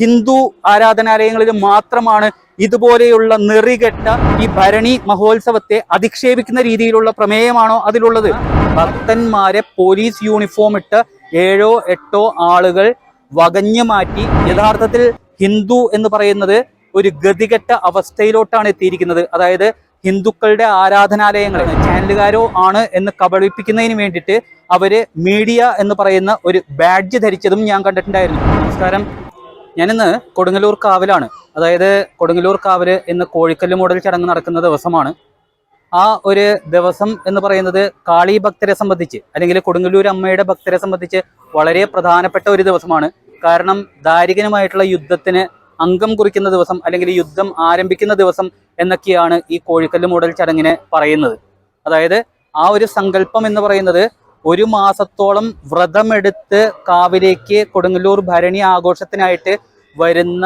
ഹിന്ദു ആരാധനാലയങ്ങളിൽ മാത്രമാണ് ഇതുപോലെയുള്ള നെറികെട്ട ഈ ഭരണി മഹോത്സവത്തെ അധിക്ഷേപിക്കുന്ന രീതിയിലുള്ള പ്രമേയമാണോ അതിലുള്ളത്? ഭക്തന്മാരെ പോലീസ് യൂണിഫോം ഇട്ട് 7-8 ആളുകൾ വകഞ്ഞു മാറ്റി യഥാർത്ഥത്തിൽ ഹിന്ദു എന്ന് പറയുന്നത് ഒരു ഗതികെട്ട അവസ്ഥയിലോട്ടാണ് എത്തിയിരിക്കുന്നത്. അതായത് ഹിന്ദുക്കളുടെ ആരാധനാലയങ്ങൾ ചാനലുകാരോ ആണ് എന്ന് കബളിപ്പിക്കുന്നതിന് വേണ്ടിയിട്ട് അവര് മീഡിയ എന്ന് പറയുന്ന ഒരു ബാഡ്ജ് ധരിച്ചതും ഞാൻ കണ്ടിട്ടുണ്ടായിരുന്നു. നമസ്കാരം. ഞാനിന്ന് കൊടുങ്ങല്ലൂർ കാവിലാണ്. അതായത് കൊടുങ്ങല്ലൂർ കാവില് ഇന്ന് കോഴിക്കല്ല് മൂടൽ ചടങ്ങ് നടക്കുന്ന ദിവസമാണ്. ആ ഒരു ദിവസം എന്ന് പറയുന്നത് കാളി ഭക്തരെ സംബന്ധിച്ച് അല്ലെങ്കിൽ കൊടുങ്ങല്ലൂർ അമ്മയുടെ ഭക്തരെ സംബന്ധിച്ച് വളരെ പ്രധാനപ്പെട്ട ഒരു ദിവസമാണ്. കാരണം ദാരികനുമായിട്ടുള്ള യുദ്ധത്തിന് അംഗം കുറിക്കുന്ന ദിവസം അല്ലെങ്കിൽ യുദ്ധം ആരംഭിക്കുന്ന ദിവസം എന്നൊക്കെയാണ് ഈ കോഴിക്കല്ല് മൂടൽ ചടങ്ങിനെ പറയുന്നത്. അതായത് ആ ഒരു സങ്കല്പം എന്ന് പറയുന്നത് 1 മാസത്തോളം വ്രതമെടുത്ത് കാവിലേക്ക് കൊടുങ്ങല്ലൂർ ഭരണി ആഘോഷത്തിനായിട്ട് വരുന്ന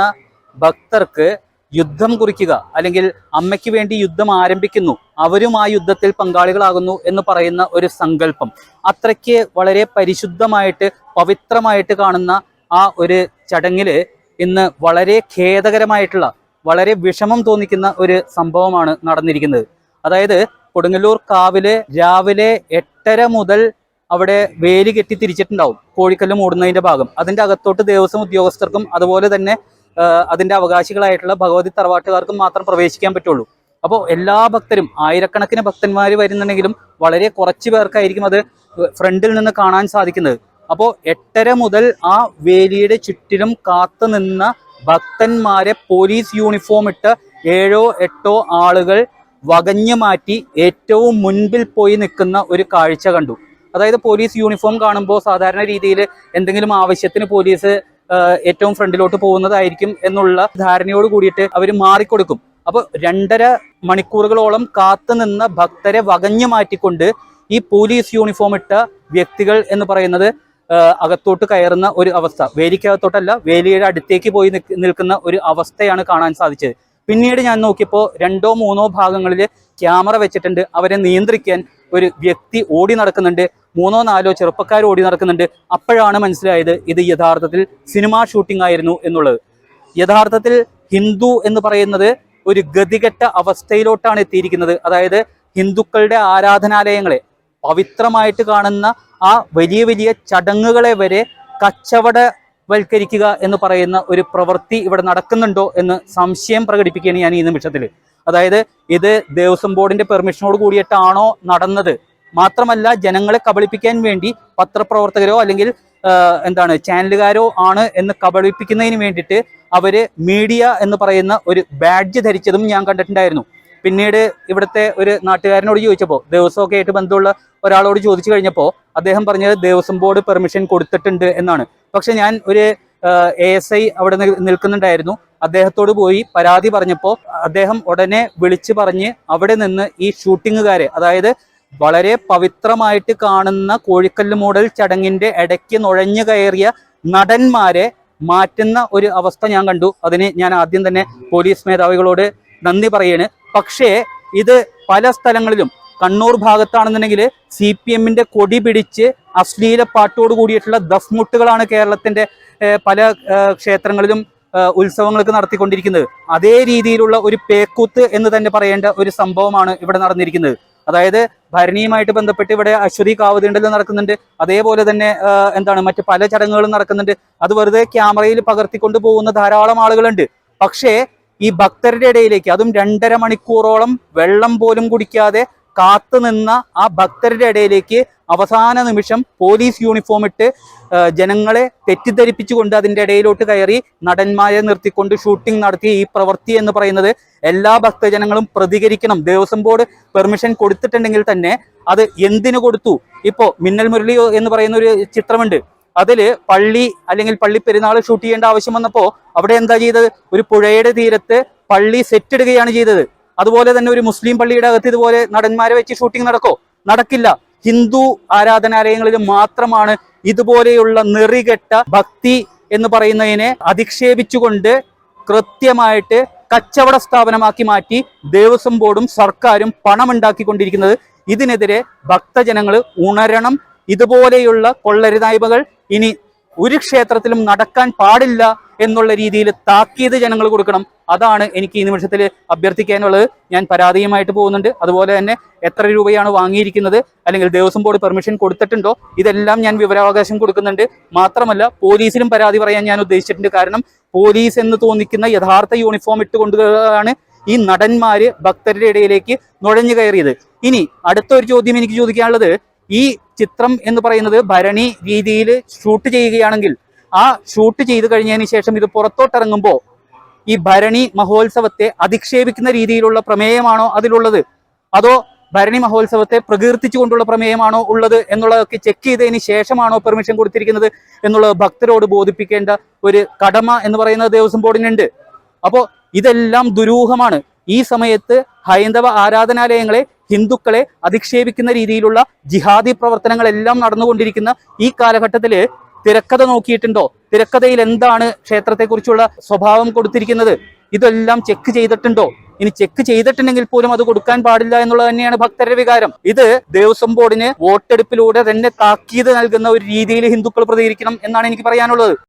ഭക്തർക്ക് യുദ്ധം കുറിക്കുക അല്ലെങ്കിൽ അമ്മയ്ക്ക് വേണ്ടി യുദ്ധം ആരംഭിക്കുന്നു, അവരും ആ യുദ്ധത്തിൽ പങ്കാളികളാകുന്നു എന്ന് പറയുന്ന ഒരു സങ്കല്പം അത്രയ്ക്ക് വളരെ പരിശുദ്ധമായിട്ട് പവിത്രമായിട്ട് കാണുന്ന ആ ഒരു ചടങ്ങില് ഇന്ന് വളരെ ഖേദകരമായിട്ടുള്ള വളരെ വിഷമം തോന്നിക്കുന്ന ഒരു സംഭവമാണ് നടന്നിരിക്കുന്നത്. അതായത് കൊടുങ്ങല്ലൂർ കാവില് രാവിലെ 8:30 മുതൽ അവിടെ വേലി കെട്ടി തിരിച്ചിട്ടുണ്ടാവും കോഴിക്കല്ല് മൂടുന്നതിന്റെ ഭാഗം. അതിന്റെ അകത്തോട്ട് ദേവസ്വം ഉദ്യോഗസ്ഥർക്കും അതുപോലെ തന്നെ അതിന്റെ അവകാശികളായിട്ടുള്ള ഭഗവതി തറവാട്ടുകാർക്കും മാത്രം പ്രവേശിക്കാൻ പറ്റുള്ളൂ. അപ്പോൾ എല്ലാ ഭക്തരും ആയിരക്കണക്കിന് ഭക്തന്മാർ വരുന്നുണ്ടെങ്കിലും വളരെ കുറച്ച് പേർക്കായിരിക്കും അത് ഫ്രണ്ടിൽ നിന്ന് കാണാൻ സാധിക്കുന്നത്. അപ്പോൾ 8:30 മുതൽ ആ വേലിയുടെ ചുറ്റിലും കാത്തു നിന്ന ഭക്തന്മാരെ പോലീസ് യൂണിഫോം ഇട്ട് 7-8 ആളുകൾ വകഞ്ഞു മാറ്റി ഏറ്റവും മുൻപിൽ പോയി നിൽക്കുന്ന ഒരു കാഴ്ച കണ്ടു. അതായത് പോലീസ് യൂണിഫോം കാണുമ്പോൾ സാധാരണ രീതിയിൽ എന്തെങ്കിലും ആവശ്യത്തിന് പോലീസ് ഏറ്റവും ഫ്രണ്ടിലോട്ട് പോകുന്നതായിരിക്കും എന്നുള്ള ധാരണയോട് കൂടിയിട്ട് അവർ മാറിക്കൊടുക്കും. അപ്പോൾ 2.5 മണിക്കൂറുകളോളം കാത്തു നിന്ന ഭക്തരെ വകഞ്ഞു മാറ്റിക്കൊണ്ട് ഈ പോലീസ് യൂണിഫോം ഇട്ട വ്യക്തികൾ എന്ന് പറയുന്നത് അകത്തോട്ട് കയറുന്ന ഒരു അവസ്ഥ, വേലിക്കകത്തോട്ടല്ല വേലിയുടെ അടുത്തേക്ക് പോയി നിൽക്കുന്ന ഒരു അവസ്ഥയാണ് കാണാൻ സാധിച്ചത്. പിന്നീട് ഞാൻ നോക്കിയപ്പോൾ 2-3 ഭാഗങ്ങളിൽ ക്യാമറ വെച്ചിട്ടുണ്ട്. അവരെ നിയന്ത്രിക്കാൻ ഒരു വ്യക്തി ഓടി നടക്കുന്നുണ്ട്, 3-4 ചെറുപ്പക്കാർ ഓടി നടക്കുന്നുണ്ട്. അപ്പോഴാണ് മനസ്സിലായത് ഇത് യഥാർത്ഥത്തിൽ സിനിമാ ഷൂട്ടിംഗ് ആയിരുന്നു എന്നുള്ളത്. യഥാർത്ഥത്തിൽ ഹിന്ദു എന്ന് പറയുന്നത് ഒരു ഗതികെട്ട അവസ്ഥയിലോട്ടാണ് എത്തിയിരിക്കുന്നത്. അതായത് ഹിന്ദുക്കളുടെ ആരാധനാലയങ്ങളെ പവിത്രമായിട്ട് കാണുന്ന ആ വലിയ വലിയ ചടങ്ങുകളെ വരെ കച്ചവടവൽക്കരിക്കുക എന്ന് പറയുന്ന ഒരു പ്രവൃത്തി ഇവിടെ നടക്കുന്നുണ്ടോ എന്ന് സംശയം പ്രകടിപ്പിക്കുകയാണ് ഞാൻ ഈ നിമിഷത്തിൽ. അതായത് ഇത് ദേവസ്വം ബോർഡിന്റെ പെർമിഷനോട് കൂടിയിട്ടാണോ നടന്നത്? മാത്രമല്ല ജനങ്ങളെ കബളിപ്പിക്കാൻ വേണ്ടി പത്രപ്രവർത്തകരോ അല്ലെങ്കിൽ ചാനലുകാരോ ആണ് എന്ന് കബളിപ്പിക്കുന്നതിന് വേണ്ടിയിട്ട് അവര് മീഡിയ എന്ന് പറയുന്ന ഒരു ബാഡ്ജ് ധരിച്ചതും ഞാൻ കണ്ടിട്ടുണ്ടായിരുന്നു. പിന്നീട് ഇവിടുത്തെ ഒരു നാട്ടുകാരനോട് ചോദിച്ചപ്പോൾ, ദേവസ്വമൊക്കെ ആയിട്ട് ബന്ധമുള്ള ഒരാളോട് ചോദിച്ചു കഴിഞ്ഞപ്പോൾ അദ്ദേഹം പറഞ്ഞത് ദേവസ്വം ബോർഡ് പെർമിഷൻ കൊടുത്തിട്ടുണ്ട് എന്നാണ്. പക്ഷെ ഞാൻ ഒരു ASI അവിടെ നിൽക്കുന്നുണ്ടായിരുന്നു. അദ്ദേഹത്തോട് പോയി പരാതി പറഞ്ഞപ്പോൾ അദ്ദേഹം ഉടനെ വിളിച്ചു പറഞ്ഞ് അവിടെ നിന്ന് ഈ ഷൂട്ടിങ്ങുകാരെ, അതായത് വളരെ പവിത്രമായിട്ട് കാണുന്ന കോഴിക്കല്ല് മൂടൽ ചടങ്ങിന്റെ ഇടയ്ക്ക് നുഴഞ്ഞു കയറിയ നടന്മാരെ മാറ്റുന്ന ഒരു അവസ്ഥ ഞാൻ കണ്ടു. അതിന് ഞാൻ ആദ്യം തന്നെ പോലീസ് മേധാവികളോട് നന്ദി പറയാണ്. പക്ഷേ ഇത് പല സ്ഥലങ്ങളിലും കണ്ണൂർ ഭാഗത്താണെന്നുണ്ടെങ്കിൽ CPM-ന്റെ കൊടി പിടിച്ച് അശ്ലീല പാട്ടോട് കൂടിയിട്ടുള്ള ദഫ്മുട്ടുകളാണ് കേരളത്തിന്റെ പല ക്ഷേത്രങ്ങളിലും ഉത്സവങ്ങൾക്ക് നടത്തിക്കൊണ്ടിരിക്കുന്നത്. അതേ രീതിയിലുള്ള ഒരു പേക്കൂത്ത് എന്ന് തന്നെ പറയേണ്ട ഒരു സംഭവമാണ് ഇവിടെ നടന്നിരിക്കുന്നത്. അതായത് ഭരണിയുമായിട്ട് ബന്ധപ്പെട്ട് ഇവിടെ അശ്വതി കാവുതീണ്ടൽ നടക്കുന്നുണ്ട്. അതേപോലെ തന്നെ മറ്റ് പല ചടങ്ങുകളും നടക്കുന്നുണ്ട്. അത് വെറുതെ ക്യാമറയിൽ പകർത്തിക്കൊണ്ട് പോകുന്ന ധാരാളം ആളുകളുണ്ട്. പക്ഷേ ഈ ഭക്തരുടെ ഇടയിലേക്ക്, അതും 2.5 മണിക്കൂറോളം വെള്ളം പോലും കുടിക്കാതെ കാത്തു നിന്ന ആ ഭക്തരുടെ ഇടയിലേക്ക് അവസാന നിമിഷം പോലീസ് യൂണിഫോം ഇട്ട് ജനങ്ങളെ തെറ്റിദ്ധരിപ്പിച്ചുകൊണ്ട് അതിൻ്റെ ഇടയിലോട്ട് കയറി നടന്മാരെ നിർത്തിക്കൊണ്ട് ഷൂട്ടിംഗ് നടത്തിയ ഈ പ്രവൃത്തി എന്ന് പറയുന്നത് എല്ലാ ഭക്തജനങ്ങളും പ്രതികരിക്കണം. ദേവസ്വം ബോർഡ് പെർമിഷൻ കൊടുത്തിട്ടുണ്ടെങ്കിൽ തന്നെ അത് എന്തിനു കൊടുത്തു? ഇപ്പോൾ മിന്നൽ മുരളി എന്ന് പറയുന്ന ഒരു ചിത്രമുണ്ട്. അതില് പള്ളി അല്ലെങ്കിൽ പള്ളി പെരുന്നാൾ ഷൂട്ട് ചെയ്യേണ്ട ആവശ്യം വന്നപ്പോൾ അവിടെ എന്താ ചെയ്തത്? ഒരു പുഴയുടെ തീരത്ത് പള്ളി സെറ്റ് ഇടുകയാണ് ചെയ്തത്. അതുപോലെ തന്നെ ഒരു മുസ്ലിം പള്ളിയുടെ അകത്ത് ഇതുപോലെ നടന്മാരെ വെച്ച് ഷൂട്ടിംഗ് നടക്കില്ല. ഹിന്ദു ആരാധനാലയങ്ങളിൽ മാത്രമാണ് ഇതുപോലെയുള്ള നെറികെട്ട ഭക്തി എന്ന് പറയുന്നതിനെ അധിക്ഷേപിച്ചുകൊണ്ട് കൃത്യമായിട്ട് കച്ചവട സ്ഥാപനമാക്കി മാറ്റി ദേവസ്വം ബോർഡും സർക്കാരും പണമുണ്ടാക്കിക്കൊണ്ടിരിക്കുന്നത്. ഇതിനെതിരെ ഭക്തജനങ്ങൾ ഉണരണം. ഇതുപോലെയുള്ള കൊള്ളരുതായ്മകൾ ഇനി ഒരു ക്ഷേത്രത്തിലും നടക്കാൻ പാടില്ല എന്നുള്ള രീതിയിൽ താക്കീത് ജനങ്ങൾ കൊടുക്കണം. അതാണ് എനിക്ക് ഈ നിമിഷത്തിൽ അഭ്യർത്ഥിക്കാനുള്ളത്. ഞാൻ പരാതിയുമായിട്ട് പോകുന്നുണ്ട്. അതുപോലെ തന്നെ എത്ര രൂപയാണ് വാങ്ങിയിരിക്കുന്നത്, അല്ലെങ്കിൽ ദേവസ്വം ബോർഡ് പെർമിഷൻ കൊടുത്തിട്ടുണ്ടോ, ഇതെല്ലാം ഞാൻ വിവരാവകാശം കൊടുക്കുന്നുണ്ട്. മാത്രമല്ല പോലീസിലും പരാതി പറയാൻ ഞാൻ ഉദ്ദേശിച്ചിട്ടുണ്ട്. കാരണം പോലീസ് എന്ന് തോന്നിക്കുന്ന യഥാർത്ഥ യൂണിഫോം ഇട്ടുകൊണ്ടാണ് ഈ നടന്മാര് ഭക്തരുടെ ഇടയിലേക്ക് നുഴഞ്ഞു കയറിയത്. ഇനി അടുത്തൊരു ചോദ്യം എനിക്ക് ചോദിക്കാനുള്ളത്, ഈ ചിത്രം എന്ന് പറയുന്നത് ഭരണി രീതിയിൽ ഷൂട്ട് ചെയ്യുകയാണെങ്കിൽ ആ ഷൂട്ട് ചെയ്ത് കഴിഞ്ഞതിന് ശേഷം ഇത് പുറത്തോട്ടിറങ്ങുമ്പോൾ ഈ ഭരണി മഹോത്സവത്തെ അധിക്ഷേപിക്കുന്ന രീതിയിലുള്ള പ്രമേയമാണോ അതിലുള്ളത്, അതോ ഭരണി മഹോത്സവത്തെ പ്രകീർത്തിച്ചുകൊണ്ടുള്ള പ്രമേയമാണോ ഉള്ളത് എന്നുള്ളതൊക്കെ ചെക്ക് ചെയ്തതിന് ശേഷമാണോ പെർമിഷൻ കൊടുത്തിരിക്കുന്നത് എന്നുള്ളത് ഭക്തരോട് ബോധിപ്പിക്കേണ്ട ഒരു കടമ എന്ന് പറയുന്നത് ദേവസ്വം ബോർഡിനുണ്ട്. അപ്പോൾ ഇതെല്ലാം ദുരൂഹമാണ്. ഈ സമയത്ത് ഹൈന്ദവ ആരാധനാലയങ്ങളെ, ഹിന്ദുക്കളെ അധിക്ഷേപിക്കുന്ന രീതിയിലുള്ള ജിഹാദി പ്രവർത്തനങ്ങളെല്ലാം നടന്നുകൊണ്ടിരിക്കുന്ന ഈ കാലഘട്ടത്തില് തിരക്കഥ നോക്കിയിട്ടുണ്ടോ? തിരക്കഥയിൽ എന്താണ് ക്ഷേത്രത്തെക്കുറിച്ചുള്ള സ്വഭാവം കൊടുത്തിരിക്കുന്നത്? ഇതെല്ലാം ചെക്ക് ചെയ്തിട്ടുണ്ടോ? ഇനി ചെക്ക് ചെയ്തിട്ടുണ്ടെങ്കിൽ പോലും അത് കൊടുക്കാൻ പാടില്ല എന്നുള്ളത് തന്നെയാണ് ഭക്തരുടെ വികാരം. ഇത് ദേവസ്വം ബോർഡിന് വോട്ടെടുപ്പിലൂടെ തന്നെ താക്കീത് നൽകുന്ന ഒരു രീതിയിൽ ഹിന്ദുക്കൾ പ്രതികരിക്കണം എന്നാണ് എനിക്ക് പറയാനുള്ളത്.